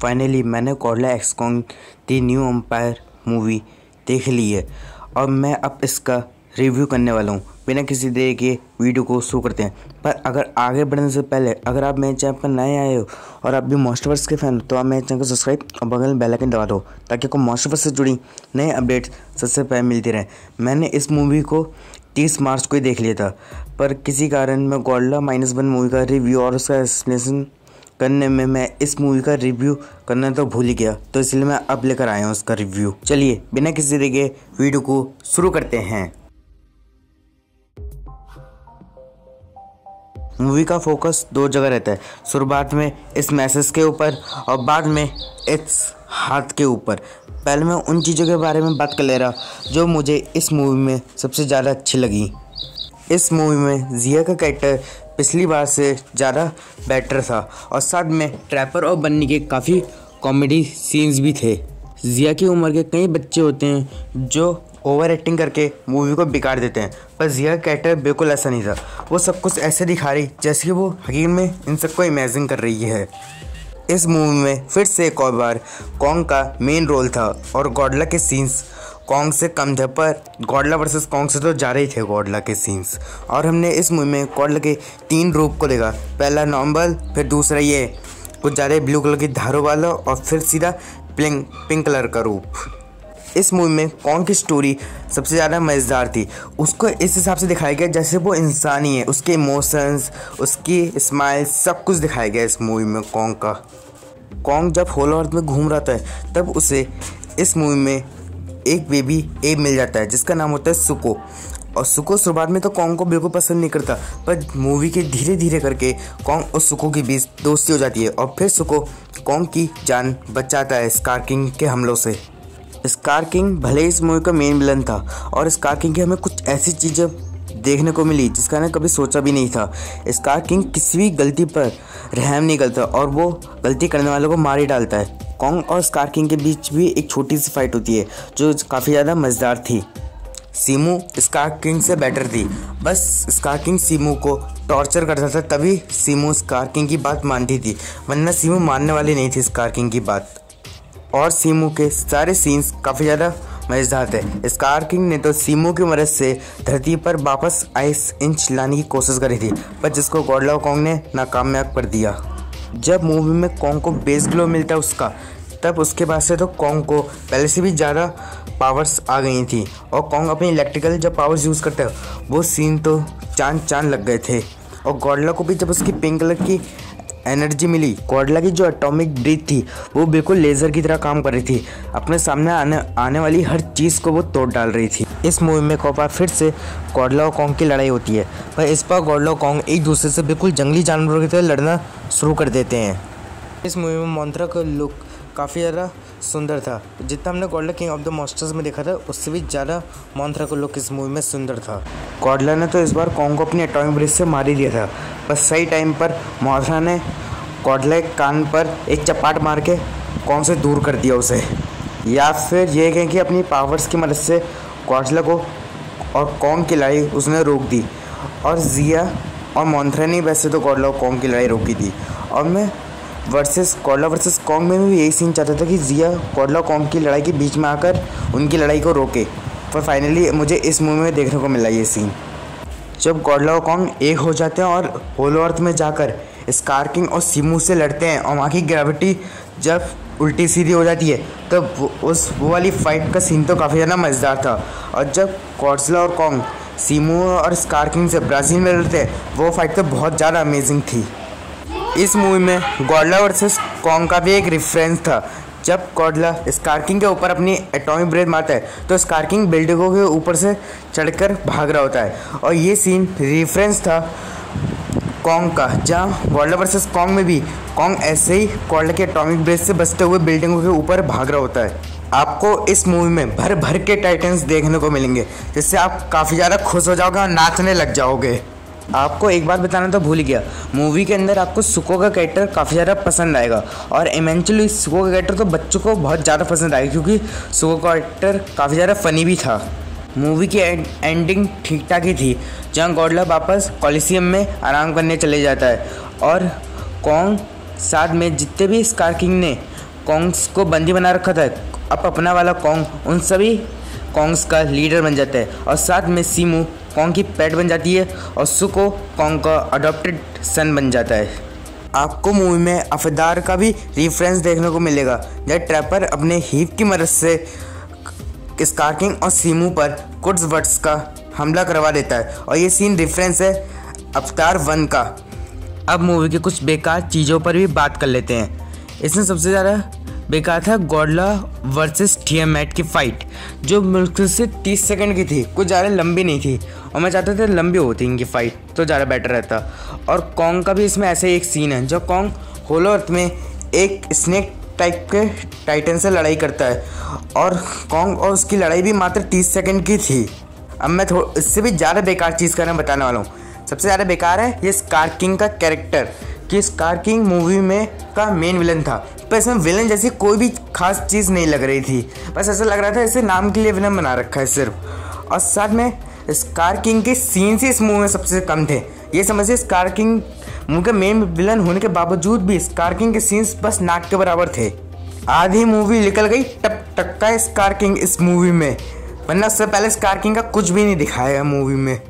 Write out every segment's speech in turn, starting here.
Finally मैंने Godzilla x Kong the new empire movie देख ली है और मैं अब इसका रिव्यू करने वाला हूँ। बिना किसी देर के वीडियो को शुरू करते हैं। पर अगर आगे बढ़ने से पहले अगर आप मेरे चैनल पर नए आए हो और आप भी मॉन्स्टरवर्स के फैन हो तो आप मेरे चैनल को सब्सक्राइब और बगल में बेल आइकन दबा दो ताकि आपको मॉन्स्टरवर्स से जुड़ी नए अपडेट्स सबसे पहले मिलती रहे। मैंने इस मूवी को 30 मार्च को ही देख लिया था, पर किसी कारण मैं गॉडजिला -1 मूवी का रिव्यू और उसका एक्सप्लेनेशन करने में मैं इस मूवी का रिव्यू करना तो भूल ही गया, तो इसलिए मैं अब लेकर आया हूँ उसका रिव्यू। चलिए बिना किसी देर के वीडियो को शुरू करते हैं। मूवी का फोकस दो जगह रहता है, शुरुआत में इस मैसेज के ऊपर और बाद में इस हाथ के ऊपर। पहले मैं उन चीज़ों के बारे में बात कर ले रहा जो मुझे इस मूवी में सबसे ज़्यादा अच्छी लगी। इस मूवी में जिया का कैरेक्टर पिछली बार से ज़्यादा बेटर था और साथ में ट्रैपर और बन्नी के काफ़ी कॉमेडी सीन्स भी थे। जिया की उम्र के कई बच्चे होते हैं जो ओवर एक्टिंग करके मूवी को बिगाड़ देते हैं, पर जिया का कैरेक्टर बिल्कुल ऐसा नहीं था। वो सब कुछ ऐसे दिखा रही जैसे कि वो हकीम में इन सबको इमेजिन कर रही है। इस मूवी में फिर से एक और बार कॉन्ग का मेन रोल था और गॉडजिला के सीन्स कॉन्ग से कम थे, पर गॉडजिला वर्सेस कॉन्ग से तो ज़्यादा ही थे गॉडजिला के सीन्स। और हमने इस मूवी में गॉडजिला के 3 रूप को देखा। पहला नॉर्मल, फिर दूसरा ये कुछ ज़्यादा ब्लू कलर की धारों वाला और फिर सीधा पिंक कलर का रूप। इस मूवी में कॉन्ग की स्टोरी सबसे ज़्यादा मज़ेदार थी। उसको इस हिसाब से दिखाया गया जैसे वो इंसान ही है, उसके इमोशंस, उसकी स्माइल सब कुछ दिखाया गया इस मूवी में कॉन्ग का। कॉन्ग जब होलो अर्थ में घूम रहा था तब उसे इस मूवी में एक बेबी एब मिल जाता है जिसका नाम होता है सुको। और सुको शुरुआत में तो कॉन्ग को बिल्कुल पसंद नहीं करता, पर मूवी के धीरे धीरे करके कॉन्ग और सुको के बीच दोस्ती हो जाती है और फिर सुको कॉन्ग की जान बचाता है स्कार किंग के हमलों से। स्कार किंग भले इस मूवी का मेन विलन था और स्कार किंग की हमें कुछ ऐसी चीज़ें देखने को मिली जिसका मैंने कभी सोचा भी नहीं था। स्कार किंग किसी भी गलती पर रहम नहीं करता और वो गलती करने वालों को मार ही डालता है। कॉन्ग और स्कार किंग के बीच भी एक छोटी सी फाइट होती है जो काफ़ी ज़्यादा मज़ेदार थी। सीमू स्कार किंग से बेटर थी, बस स्कार किंग सीमू को टॉर्चर करता था तभी सीमू स्कार किंग की बात मानती थी, वरना सीमू मानने वाली नहीं थी स्कार किंग की बात। और सीमू के सारे सीन्स काफ़ी ज़्यादा मज़ेदार थे। स्कार किंग ने तो सीमू की मदद से धरती पर वापस आइस इंच लाने की कोशिश करी थी, पर जिसको गॉडजिला कॉन्ग ने नाकामयाब कर दिया। जब मूवी में कॉन्ग को बेस ग्लो मिलता है उसका, तब उसके बाद से तो कॉन्ग को पहले से भी ज़्यादा पावर्स आ गई थी और कॉन्ग अपनी इलेक्ट्रिकल जब पावर्स यूज़ करता है वो सीन तो चांद लग गए थे। और गॉडजिला को भी जब उसकी पिंक कलर की एनर्जी मिली, गॉडजिला की जो एटॉमिक ब्रीथ थी वो बिल्कुल लेज़र की तरह काम कर रही थी, अपने सामने आने वाली हर चीज़ को वो तोड़ डाल रही थी। इस मूवी में एक बार फिर से गॉडजिला और कॉन्ग की लड़ाई होती है, पर इस बार गॉडजिला और कॉन्ग एक दूसरे से बिल्कुल जंगली जानवरों की तरह लड़ना शुरू कर देते हैं। इस मूवी में मोंथरा का लुक काफ़ी ज़्यादा सुंदर था। जितना हमने Godzilla king of the monsters में देखा था उससे भी ज़्यादा मोंथरा का लुक इस मूवी में सुंदर था। गॉडजिला ने तो इस बार कॉन्ग को अपनी एटॉमिक ब्रीथ से मार ही दिया था, बस सही टाइम पर मोंथरा ने गॉडजिला के कान पर एक चपाट मार के कॉन्ग से दूर कर दिया उसे। या फिर ये कहें कि अपनी पावर्स की मदद से गॉडजिला को और कॉन्ग की लड़ाई उसने रोक दी। और जिया और मोंथरा ने वैसे तो गॉडजिला और कॉन्ग की लड़ाई रोकी थी। और मैं गॉडजिला वर्सेस कॉन्ग में भी यही सीन चाहता था कि जिया गॉडजिला और कॉन्ग की लड़ाई के बीच में आकर उनकी लड़ाई को रोके, पर फाइनली मुझे इस मूवी में देखने को मिला ये सीन। जब गॉडजिला और कॉन्ग एक हो जाते हैं और होलो अर्थ में जाकर स्कार किंग और सीमू से लड़ते हैं और वहाँ की ग्रेविटी जब उल्टी सीधी हो जाती है तब वो वाली फाइट का सीन तो काफ़ी ज़्यादा मज़ेदार था। और जब गॉडजिला और कॉन्ग सीमू और स्कार किंग से ब्राज़ील में लड़ते हैं वो फाइट तो बहुत ज़्यादा अमेजिंग थी। इस मूवी में गॉडजिला वर्सेस कॉन्ग का भी एक रेफरेंस था। जब गॉडजिला स्कार किंग के ऊपर अपनी एटॉमिक ब्रेथ मारता है तो स्कार किंग बिल्डिंगों के ऊपर से चढ़कर भाग रहा होता है और ये सीन रेफरेंस था कॉन्ग का, जहाँ गॉडजिला वर्सेस कॉन्ग में भी कॉन्ग ऐसे ही गॉडजिला के एटॉमिक ब्रेथ से बचते हुए बिल्डिंगों के ऊपर भाग रहा होता है। आपको इस मूवी में भर भर के टाइटन्स देखने को मिलेंगे जिससे आप काफ़ी ज़्यादा खुश हो जाओगे और नाचने लग जाओगे। आपको एक बात बताना तो भूल गया, मूवी के अंदर आपको सुको का कैरेक्टर काफ़ी ज़्यादा पसंद आएगा और इवेंचुअली सुको का कैरेक्टर तो बच्चों को बहुत ज़्यादा पसंद आएगा क्योंकि सुको का कैरेक्टर काफ़ी ज़्यादा फ़नी भी था। मूवी की एंडिंग ठीक ठाक ही थी, जहाँ गॉडजिला वापस कॉलिसियम में आराम करने चले जाता है और कॉन्ग साथ में जितने भी स्कार किंग ने कॉन्ग्स को बंदी बना रखा था। अब अपना वाला कॉन्ग उन सभी कॉन्ग्स का लीडर बन जाता है और साथ में सीमू कॉन्ग की पेट बन जाती है और सुको कॉन्ग का अडॉप्टेड सन बन जाता है। आपको मूवी में अफेदार का भी रेफरेंस देखने को मिलेगा, जब ट्रैपर अपने हीप की मदद से स्कार किंग और सीमू पर कुछ वर्ड्स का हमला करवा देता है और ये सीन रेफरेंस है अवतार 1 का। अब मूवी के कुछ बेकार चीज़ों पर भी बात कर लेते हैं। इसमें सबसे ज़्यादा बेकार था गॉडला वर्सेस टियामेट की फ़ाइट, जो मुश्किल से 30 सेकंड की थी, कुछ ज़्यादा लंबी नहीं थी और मैं चाहता था लंबी होती इनकी फ़ाइट तो ज़्यादा बेटर रहता। और कॉन्ग का भी इसमें ऐसे एक सीन है जब कॉन्ग होलो अर्थ में एक स्नेक टाइप के टाइटन से लड़ाई करता है और कॉन्ग और उसकी लड़ाई भी मात्र 30 सेकंड की थी। अब मैं इससे भी ज़्यादा बेकार चीज़ करना बताने वाला हूँ। सबसे ज़्यादा बेकार है ये स्कार किंग का कैरेक्टर, कि स्कार किंग मूवी में का मेन विलन था, पर इसमें विलन जैसी कोई भी खास चीज़ नहीं लग रही थी। बस ऐसा लग रहा था इसे नाम के लिए विलन बना रखा है सिर्फ। और साथ में स्कार किंग के सीन्स ही इस मूवी में सबसे कम थे। ये समझिए स्कार किंग मूवी का मेन विलन होने के बावजूद भी स्कार किंग के सीन्स बस नाक के बराबर थे। आधी मूवी निकल गई टप टक्का स्कार किंग इस मूवी में, वरना उससे पहले स्कार किंग का कुछ भी नहीं दिखाया मूवी में।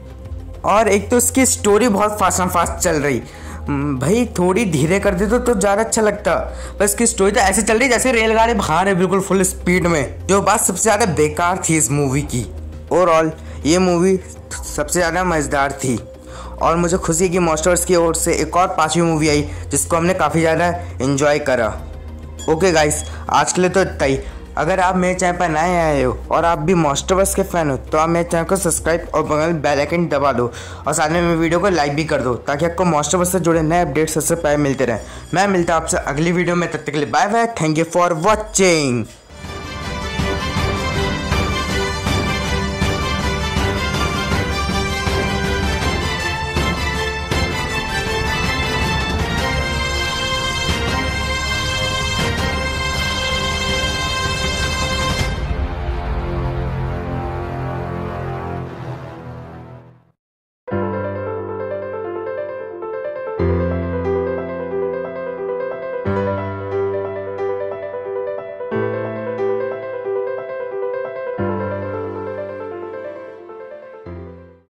और एक तो इसकी स्टोरी बहुत फास्ट एंड फास्ट चल रही, भाई थोड़ी धीरे कर दे तो ज़्यादा अच्छा लगता। बस इसकी स्टोरी तो ऐसे चल रही जैसे रेलगाड़ी भाग रही बिल्कुल फुल स्पीड में, जो बात सबसे ज़्यादा बेकार थी इस मूवी की। ओवरऑल ये मूवी सबसे ज़्यादा मज़ेदार थी और मुझे खुशी की मॉन्स्टर्स की ओर से एक और 5वीं मूवी आई जिसको हमने काफ़ी ज़्यादा एंजॉय करा। ओके गाइस, आज के लिए तो इतना ही। अगर आप मेरे चैनल पर नए आए हो और आप भी मॉन्स्टरवर्स के फ़ैन हो तो आप मेरे चैनल को सब्सक्राइब और बगल बेल आइकन दबा दो और साथ में मेरे वीडियो को लाइक भी कर दो, ताकि आपको मॉन्स्टरवर्स से जुड़े नए अपडेट्स सबसे पहले मिलते रहें। मैं मिलता हूं आपसे अगली वीडियो में, तब तक के लिए bye bye. Thank you for watching.